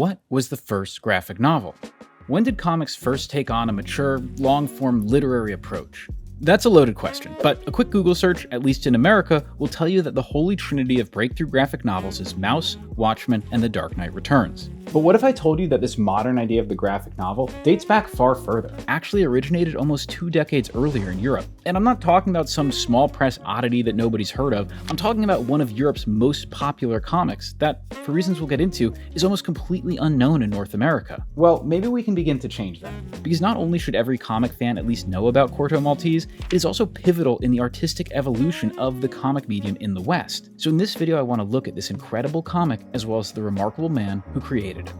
What was the first graphic novel? When did comics first take on a mature, long-form literary approach? That's a loaded question, but a quick Google search, at least in America, will tell you that the holy trinity of breakthrough graphic novels is Mouse, Watchmen, and The Dark Knight Returns. But what if I told you that this modern idea of the graphic novel dates back far further, actually originated almost 2 decades earlier in Europe? And I'm not talking about some small press oddity that nobody's heard of, I'm talking about one of Europe's most popular comics that, for reasons we'll get into, is almost completely unknown in North America. Well, maybe we can begin to change that. Because not only should every comic fan at least know about Corto Maltese, it is also pivotal in the artistic evolution of the comic medium in the West. So in this video I want to look at this incredible comic as well as the remarkable man who created it.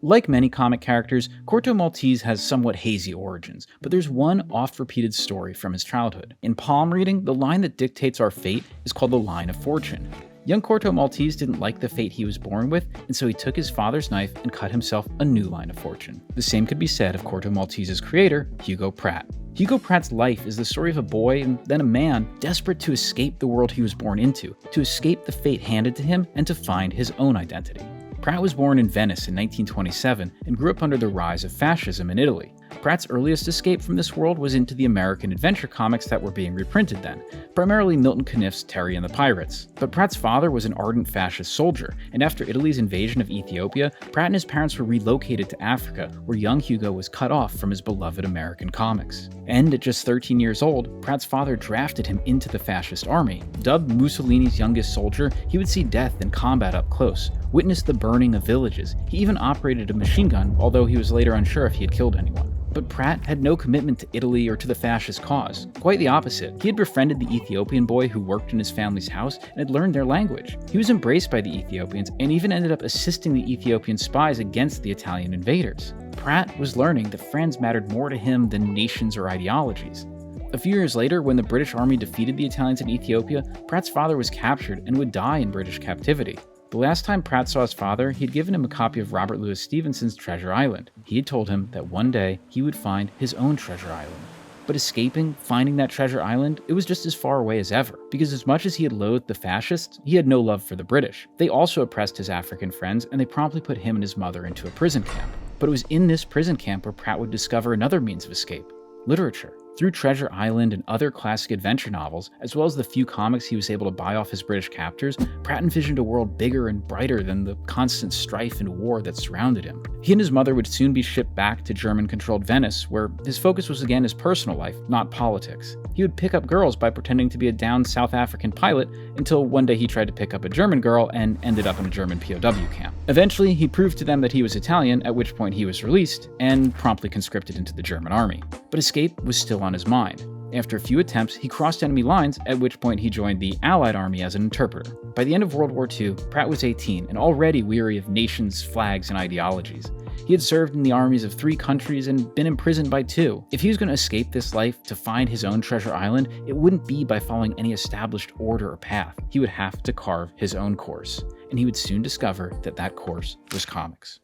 Like many comic characters, Corto Maltese has somewhat hazy origins, but there's one oft-repeated story from his childhood. In palm reading, the line that dictates our fate is called the line of fortune. Young Corto Maltese didn't like the fate he was born with, and so he took his father's knife and cut himself a new line of fortune. The same could be said of Corto Maltese's creator, Hugo Pratt. Hugo Pratt's life is the story of a boy and then a man desperate to escape the world he was born into, to escape the fate handed to him, and to find his own identity. Pratt was born in Venice in 1927 and grew up under the rise of fascism in Italy. Pratt's earliest escape from this world was into the American adventure comics that were being reprinted then, primarily Milton Caniff's Terry and the Pirates. But Pratt's father was an ardent fascist soldier, and after Italy's invasion of Ethiopia, Pratt and his parents were relocated to Africa, where young Hugo was cut off from his beloved American comics. And at just 13 years old, Pratt's father drafted him into the fascist army. Dubbed Mussolini's youngest soldier, he would see death in combat up close, witness the burning of villages. He even operated a machine gun, although he was later unsure if he had killed anyone. But Pratt had no commitment to Italy or to the fascist cause. Quite the opposite. He had befriended the Ethiopian boy who worked in his family's house and had learned their language. He was embraced by the Ethiopians and even ended up assisting the Ethiopian spies against the Italian invaders. Pratt was learning that friends mattered more to him than nations or ideologies. A few years later, when the British army defeated the Italians in Ethiopia, Pratt's father was captured and would die in British captivity. The last time Pratt saw his father, he had given him a copy of Robert Louis Stevenson's Treasure Island. He had told him that one day he would find his own treasure island. But escaping, finding that treasure island, it was just as far away as ever, because as much as he had loathed the fascists, he had no love for the British. They also oppressed his African friends, and they promptly put him and his mother into a prison camp. But it was in this prison camp where Pratt would discover another means of escape: literature. Through Treasure Island and other classic adventure novels, as well as the few comics he was able to buy off his British captors, Pratt envisioned a world bigger and brighter than the constant strife and war that surrounded him. He and his mother would soon be shipped back to German-controlled Venice, where his focus was again his personal life, not politics. He would pick up girls by pretending to be a downed South African pilot, until one day he tried to pick up a German girl and ended up in a German POW camp. Eventually, he proved to them that he was Italian, at which point he was released, and promptly conscripted into the German army. But escape was still on his mind. After a few attempts, he crossed enemy lines, at which point he joined the Allied army as an interpreter. By the end of World War II, Pratt was 18 and already weary of nations, flags, and ideologies. He had served in the armies of 3 countries and been imprisoned by 2. If he was going to escape this life to find his own treasure island, it wouldn't be by following any established order or path. He would have to carve his own course, and he would soon discover that that course was comics.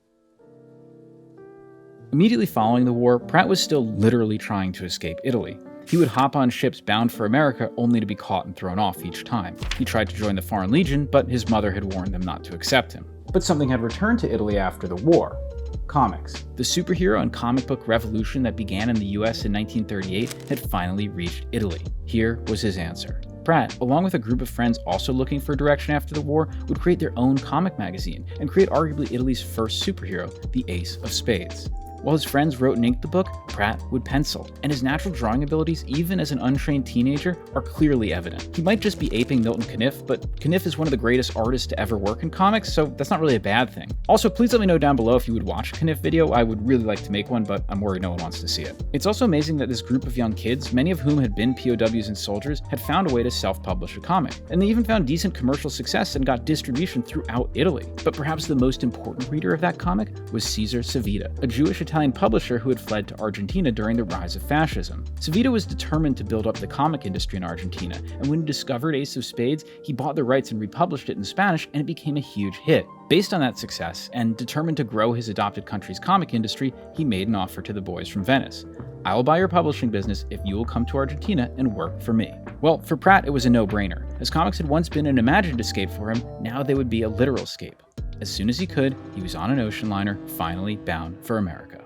Immediately following the war, Pratt was still literally trying to escape Italy. He would hop on ships bound for America only to be caught and thrown off each time. He tried to join the Foreign Legion, but his mother had warned them not to accept him. But something had returned to Italy after the war: comics. The superhero and comic book revolution that began in the US in 1938 had finally reached Italy. Here was his answer. Pratt, along with a group of friends also looking for direction after the war, would create their own comic magazine and create arguably Italy's first superhero, the Ace of Spades. While his friends wrote and inked the book, Pratt would pencil, and his natural drawing abilities, even as an untrained teenager, are clearly evident. He might just be aping Milton Caniff, but Caniff is one of the greatest artists to ever work in comics, so that's not really a bad thing. Also, please let me know down below if you would watch a Caniff video. I would really like to make one, but I'm worried no one wants to see it. It's also amazing that this group of young kids, many of whom had been POWs and soldiers, had found a way to self-publish a comic. And they even found decent commercial success and got distribution throughout Italy. But perhaps the most important reader of that comic was Cesar Civita, a Jewish Italian publisher who had fled to Argentina during the rise of fascism. Civita was determined to build up the comic industry in Argentina, and when he discovered Ace of Spades, he bought the rights and republished it in Spanish, and it became a huge hit. Based on that success, and determined to grow his adopted country's comic industry, he made an offer to the boys from Venice. I will buy your publishing business if you will come to Argentina and work for me. Well, for Pratt, it was a no-brainer. As comics had once been an imagined escape for him, now they would be a literal escape. As soon as he could, he was on an ocean liner, finally bound for America.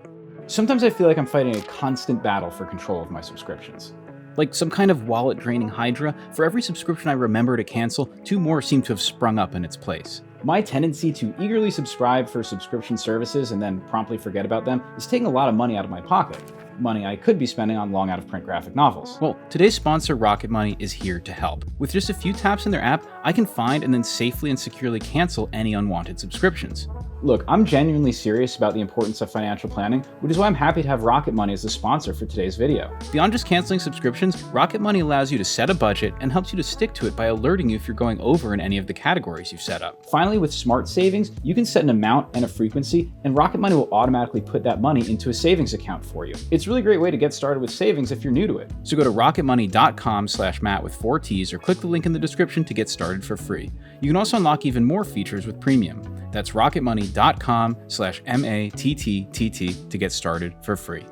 Sometimes I feel like I'm fighting a constant battle for control of my subscriptions. Like some kind of wallet-draining hydra, for every subscription I remember to cancel, 2 more seem to have sprung up in its place. My tendency to eagerly subscribe for subscription services and then promptly forget about them is taking a lot of money out of my pocket. Money I could be spending on long out-of-print graphic novels. Well, today's sponsor, Rocket Money, is here to help. With just a few taps in their app, I can find and then safely and securely cancel any unwanted subscriptions. Look, I'm genuinely serious about the importance of financial planning, which is why I'm happy to have Rocket Money as the sponsor for today's video. Beyond just canceling subscriptions, Rocket Money allows you to set a budget and helps you to stick to it by alerting you if you're going over in any of the categories you've set up. Finally, with Smart Savings, you can set an amount and a frequency, and Rocket Money will automatically put that money into a savings account for you. It's a really great way to get started with savings if you're new to it. So go to rocketmoney.com/Matt with 4 T's or click the link in the description to get started for free. You can also unlock even more features with premium. That's rocketmoney.com/MATTTT to get started for free.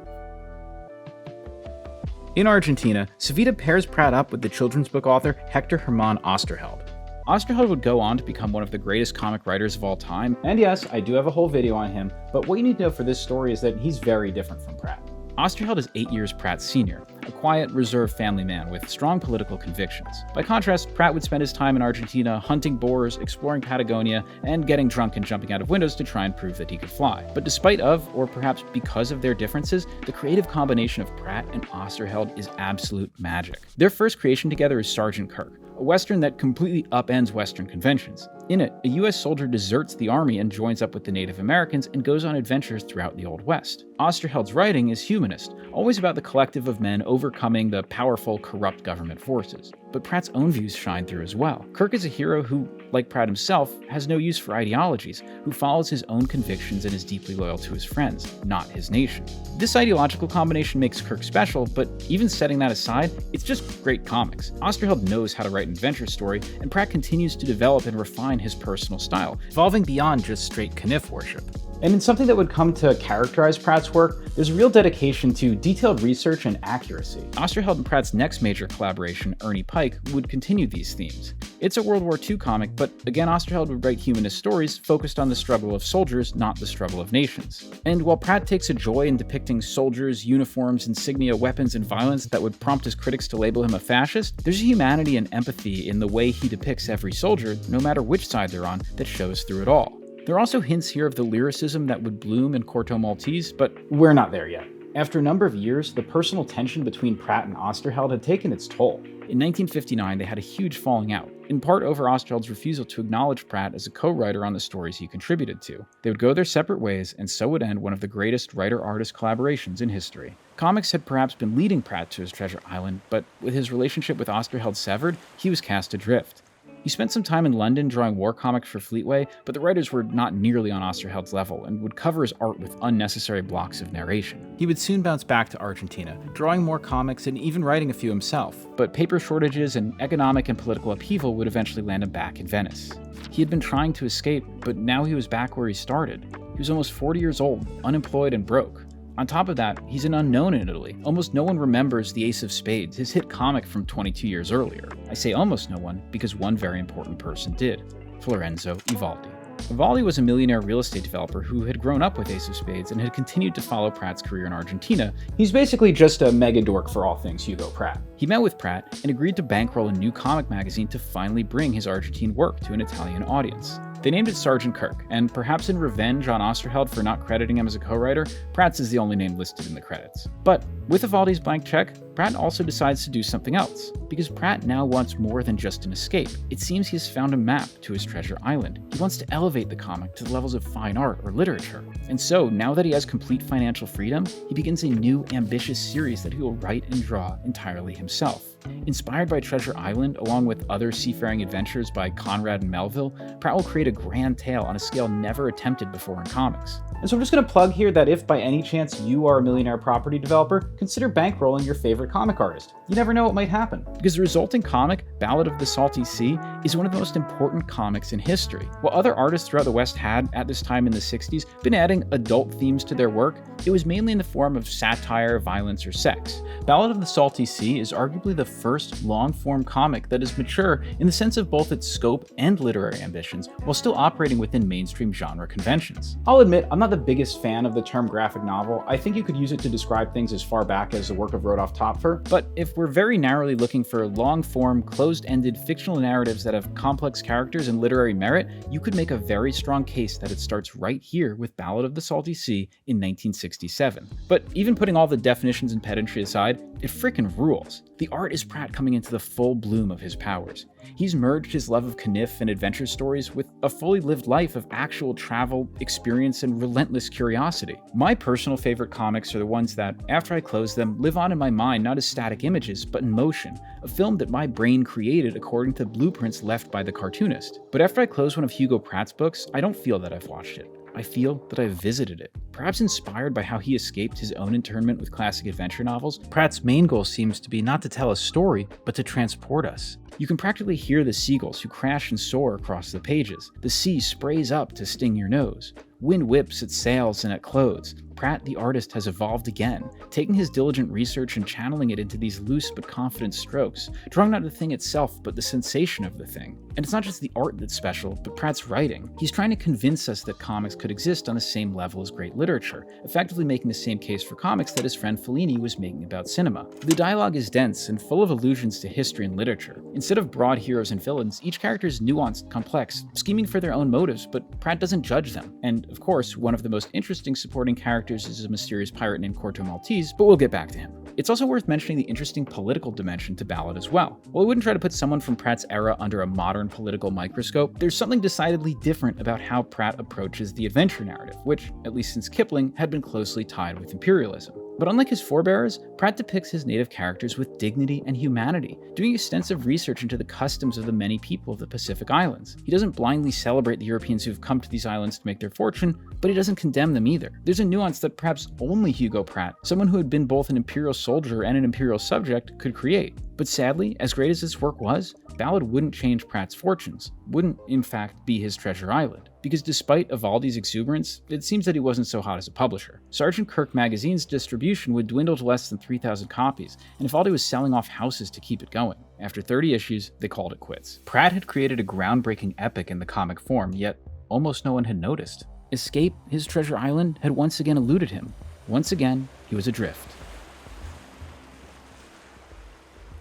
In Argentina, Savita pairs Pratt up with the children's book author Hector Hermann Oesterheld. Oesterheld would go on to become one of the greatest comic writers of all time, and yes, I do have a whole video on him, but what you need to know for this story is that he's very different from Pratt. Oesterheld is 8 years Pratt's senior, a quiet, reserved family man with strong political convictions. By contrast, Pratt would spend his time in Argentina hunting boars, exploring Patagonia, and getting drunk and jumping out of windows to try and prove that he could fly. But despite of, or perhaps because of their differences, the creative combination of Pratt and Oesterheld is absolute magic. Their first creation together is Sergeant Kirk, a Western that completely upends Western conventions. In it, a US soldier deserts the army and joins up with the Native Americans and goes on adventures throughout the Old West. Oesterheld's writing is humanist, always about the collective of men overcoming the powerful, corrupt government forces. But Pratt's own views shine through as well. Kirk is a hero who, like Pratt himself, has no use for ideologies, who follows his own convictions and is deeply loyal to his friends, not his nation. This ideological combination makes Kirk special, but even setting that aside, it's just great comics. Oesterheld knows how to write an adventure story, and Pratt continues to develop and refine his personal style, evolving beyond just straight Kniff worship. And in something that would come to characterize Pratt's work, there's a real dedication to detailed research and accuracy. Oesterheld and Pratt's next major collaboration, Ernie Pike, would continue these themes. It's a World War II comic, but again, Oesterheld would write humanist stories focused on the struggle of soldiers, not the struggle of nations. And while Pratt takes a joy in depicting soldiers, uniforms, insignia, weapons, and violence that would prompt his critics to label him a fascist, there's a humanity and empathy in the way he depicts every soldier, no matter which side they're on, that shows through it all. There are also hints here of the lyricism that would bloom in Corto Maltese, but we're not there yet. After a number of years, the personal tension between Pratt and Oesterheld had taken its toll. In 1959, they had a huge falling out, in part over Oesterheld's refusal to acknowledge Pratt as a co-writer on the stories he contributed to. They would go their separate ways, and so would end one of the greatest writer-artist collaborations in history. Comics had perhaps been leading Pratt to his treasure island, but with his relationship with Oesterheld severed, he was cast adrift. He spent some time in London drawing war comics for Fleetway, but the writers were not nearly on Oesterheld's level and would cover his art with unnecessary blocks of narration. He would soon bounce back to Argentina, drawing more comics and even writing a few himself, but paper shortages and economic and political upheaval would eventually land him back in Venice. He had been trying to escape, but now he was back where he started. He was almost 40 years old, unemployed and broke. On top of that, he's an unknown in Italy. Almost no one remembers the Ace of Spades, his hit comic from 22 years earlier. I say almost no one because one very important person did: Florenzo Evaldi. Evaldi was a millionaire real estate developer who had grown up with Ace of Spades and had continued to follow Pratt's career in Argentina. He's basically just a mega dork for all things Hugo Pratt. He met with Pratt and agreed to bankroll a new comic magazine to finally bring his Argentine work to an Italian audience. They named it Sergeant Kirk, and perhaps in revenge on Oesterheld for not crediting him as a co-writer, Pratt's is the only name listed in the credits. But with Evaldi's blank check, Pratt also decides to do something else, because Pratt now wants more than just an escape. It seems he has found a map to his treasure island. He wants to elevate the comic to the levels of fine art or literature. And so, now that he has complete financial freedom, he begins a new, ambitious series that he will write and draw entirely himself. Inspired by Treasure Island, along with other seafaring adventures by Conrad and Melville, Pratt will create a grand tale on a scale never attempted before in comics. And so I'm just going to plug here that if by any chance you are a millionaire property developer, consider bankrolling your favorite comic artist. You never know what might happen. Because the resulting comic, Ballad of the Salty Sea, is one of the most important comics in history. While other artists throughout the West had, at this time in the 60s, been adding adult themes to their work, it was mainly in the form of satire, violence, or sex. Ballad of the Salty Sea is arguably the first long-form comic that is mature in the sense of both its scope and literary ambitions, while still operating within mainstream genre conventions. I'll admit, I'm not the biggest fan of the term graphic novel. I think you could use it to describe things as far back as the work of Rodolphe Töpfer, but if we're very narrowly looking for long-form, closed-ended fictional narratives that have complex characters and literary merit, you could make a very strong case that it starts right here with Ballad of the Salty Sea in 1967. But even putting all the definitions and pedantry aside, it frickin' rules. The art is Pratt coming into the full bloom of his powers. He's merged his love of Kniff and adventure stories with a fully lived life of actual travel, experience, and relentless curiosity. My personal favorite comics are the ones that, after I close them, live on in my mind not as static images, but in motion, a film that my brain created according to blueprints left by the cartoonist. But after I close one of Hugo Pratt's books, I don't feel that I've watched it. I feel that I've visited it. Perhaps inspired by how he escaped his own internment with classic adventure novels, Pratt's main goal seems to be not to tell a story, but to transport us. You can practically hear the seagulls who crash and soar across the pages. The sea sprays up to sting your nose. Wind whips at sails and at clothes. Pratt, the artist, has evolved again, taking his diligent research and channeling it into these loose but confident strokes, drawing not the thing itself, but the sensation of the thing. And it's not just the art that's special, but Pratt's writing. He's trying to convince us that comics could exist on the same level as great literature, effectively making the same case for comics that his friend Fellini was making about cinema. The dialogue is dense and full of allusions to history and literature. Instead of broad heroes and villains, each character is nuanced, complex, scheming for their own motives, but Pratt doesn't judge them. And, of course, one of the most interesting supporting characters is a mysterious pirate named Corto Maltese, but we'll get back to him. It's also worth mentioning the interesting political dimension to Ballad as well. While I wouldn't try to put someone from Pratt's era under a modern political microscope, there's something decidedly different about how Pratt approaches the adventure narrative, which, at least since Kipling, had been closely tied with imperialism. But unlike his forebears, Pratt depicts his native characters with dignity and humanity, doing extensive research into the customs of the many people of the Pacific Islands. He doesn't blindly celebrate the Europeans who've come to these islands to make their fortune, but he doesn't condemn them either. There's a nuance that perhaps only Hugo Pratt, someone who had been both an imperial soldier and an imperial subject, could create. But sadly, as great as this work was, Ballad wouldn't change Pratt's fortunes, wouldn't in fact be his treasure island. Because despite Evaldi's exuberance, it seems that he wasn't so hot as a publisher. Sergeant Kirk magazine's distribution would dwindle to less than 3,000 copies, and Evaldi was selling off houses to keep it going. After 30 issues, they called it quits. Pratt had created a groundbreaking epic in the comic form, yet almost no one had noticed. Escape, his treasure island, had once again eluded him. Once again, he was adrift.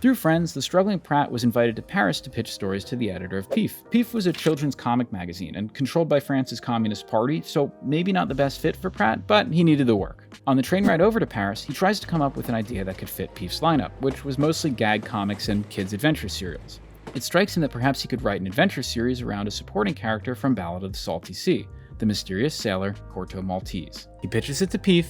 Through friends, the struggling Pratt was invited to Paris to pitch stories to the editor of Peef. Peef was a children's comic magazine and controlled by France's Communist Party, so maybe not the best fit for Pratt, but he needed the work. On the train ride over to Paris, he tries to come up with an idea that could fit Peef's lineup, which was mostly gag comics and kids' adventure serials. It strikes him that perhaps he could write an adventure series around a supporting character from Ballad of the Salty Sea, the mysterious sailor Corto Maltese. He pitches it to Peef,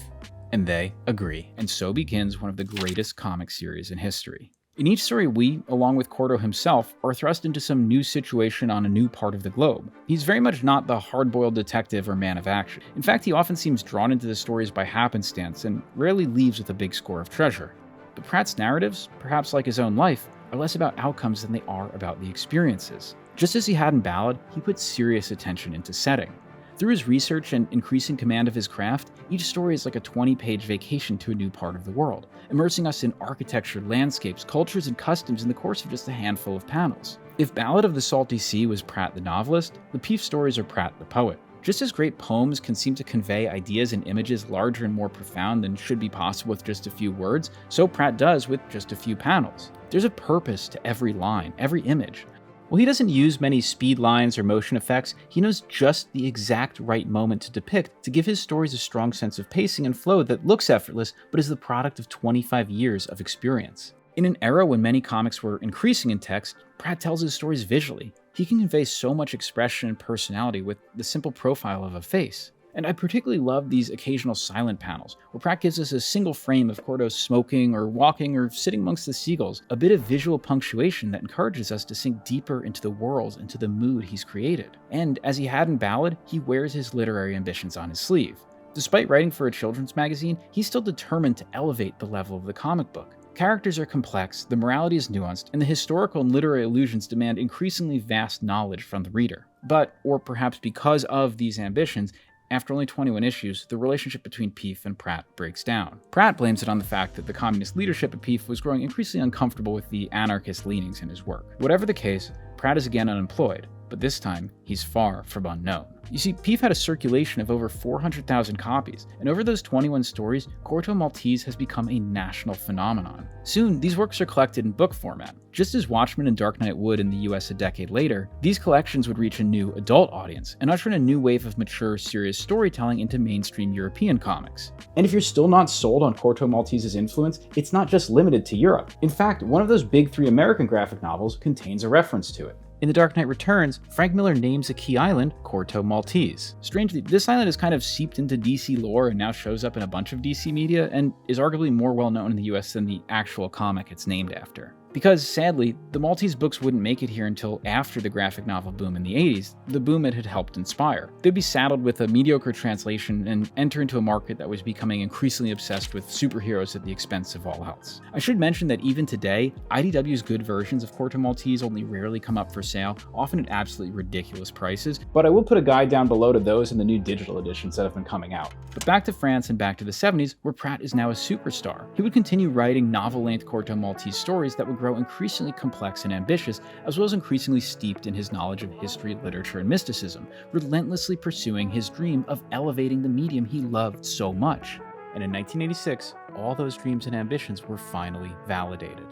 and they agree, and so begins one of the greatest comic series in history. In each story, we, along with Corto himself, are thrust into some new situation on a new part of the globe. He's very much not the hard-boiled detective or man of action. In fact, he often seems drawn into the stories by happenstance and rarely leaves with a big score of treasure. But Pratt's narratives, perhaps like his own life, are less about outcomes than they are about the experiences. Just as he had in Ballad, he put serious attention into setting. Through his research and increasing command of his craft, each story is like a 20-page vacation to a new part of the world, immersing us in architecture, landscapes, cultures, and customs in the course of just a handful of panels. If Ballad of the Salty Sea was Pratt the novelist, the Peef stories are Pratt the poet. Just as great poems can seem to convey ideas and images larger and more profound than should be possible with just a few words, so Pratt does with just a few panels. There's a purpose to every line, every image. While he doesn't use many speed lines or motion effects, he knows just the exact right moment to depict to give his stories a strong sense of pacing and flow that looks effortless but is the product of 25 years of experience. In an era when many comics were increasing in text, Pratt tells his stories visually. He can convey so much expression and personality with the simple profile of a face. And I particularly love these occasional silent panels, where Pratt gives us a single frame of Corto smoking or walking or sitting amongst the seagulls, a bit of visual punctuation that encourages us to sink deeper into the world, into the mood he's created. And as he had in Ballad, he wears his literary ambitions on his sleeve. Despite writing for a children's magazine, he's still determined to elevate the level of the comic book. Characters are complex, the morality is nuanced, and the historical and literary allusions demand increasingly vast knowledge from the reader. But, or perhaps because of these ambitions, after only 21 issues, the relationship between Peef and Pratt breaks down. Pratt blames it on the fact that the communist leadership at Peef was growing increasingly uncomfortable with the anarchist leanings in his work. Whatever the case, Pratt is again unemployed, but this time, he's far from unknown. You see, Peef had a circulation of over 400,000 copies, and over those 21 stories, Corto Maltese has become a national phenomenon. Soon, these works are collected in book format. Just as Watchmen and Dark Knight would in the US a decade later, these collections would reach a new adult audience and usher in a new wave of mature, serious storytelling into mainstream European comics. And if you're still not sold on Corto Maltese's influence, it's not just limited to Europe. In fact, one of those big 3 American graphic novels contains a reference to it. In The Dark Knight Returns, Frank Miller names a key island Corto Maltese. Strangely, this island is kind of seeped into DC lore and now shows up in a bunch of DC media and is arguably more well known in the US than the actual comic it's named after. Because, sadly, the Maltese books wouldn't make it here until after the graphic novel boom in the 80s, the boom it had helped inspire. They'd be saddled with a mediocre translation and enter into a market that was becoming increasingly obsessed with superheroes at the expense of all else. I should mention that even today, IDW's good versions of Corto Maltese only rarely come up for sale, often at absolutely ridiculous prices, but I will put a guide down below to those in the new digital editions that have been coming out. But back to France and back to the 70s, where Pratt is now a superstar. He would continue writing novel-length Corto Maltese stories that would grow increasingly complex and ambitious, as well as increasingly steeped in his knowledge of history, literature, and mysticism, relentlessly pursuing his dream of elevating the medium he loved so much. And in 1986, all those dreams and ambitions were finally validated.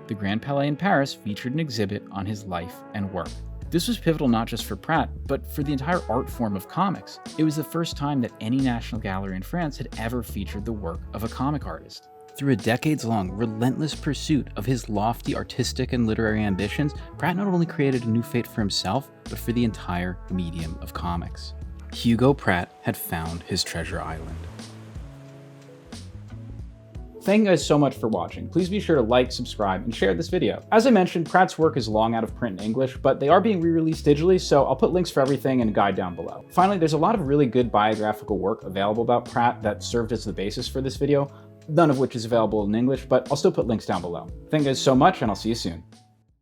The Grand Palais in Paris featured an exhibit on his life and work. This was pivotal not just for Pratt, but for the entire art form of comics. It was the first time that any national gallery in France had ever featured the work of a comic artist. Through a decades-long, relentless pursuit of his lofty artistic and literary ambitions, Pratt not only created a new fate for himself, but for the entire medium of comics. Hugo Pratt had found his treasure island. Thank you guys so much for watching. Please be sure to like, subscribe, and share this video. As I mentioned, Pratt's work is long out of print in English, but they are being re-released digitally, so I'll put links for everything and a guide down below. Finally, there's a lot of really good biographical work available about Pratt that served as the basis for this video, none of which is available in English, but I'll still put links down below. Thank you guys so much, and I'll see you soon.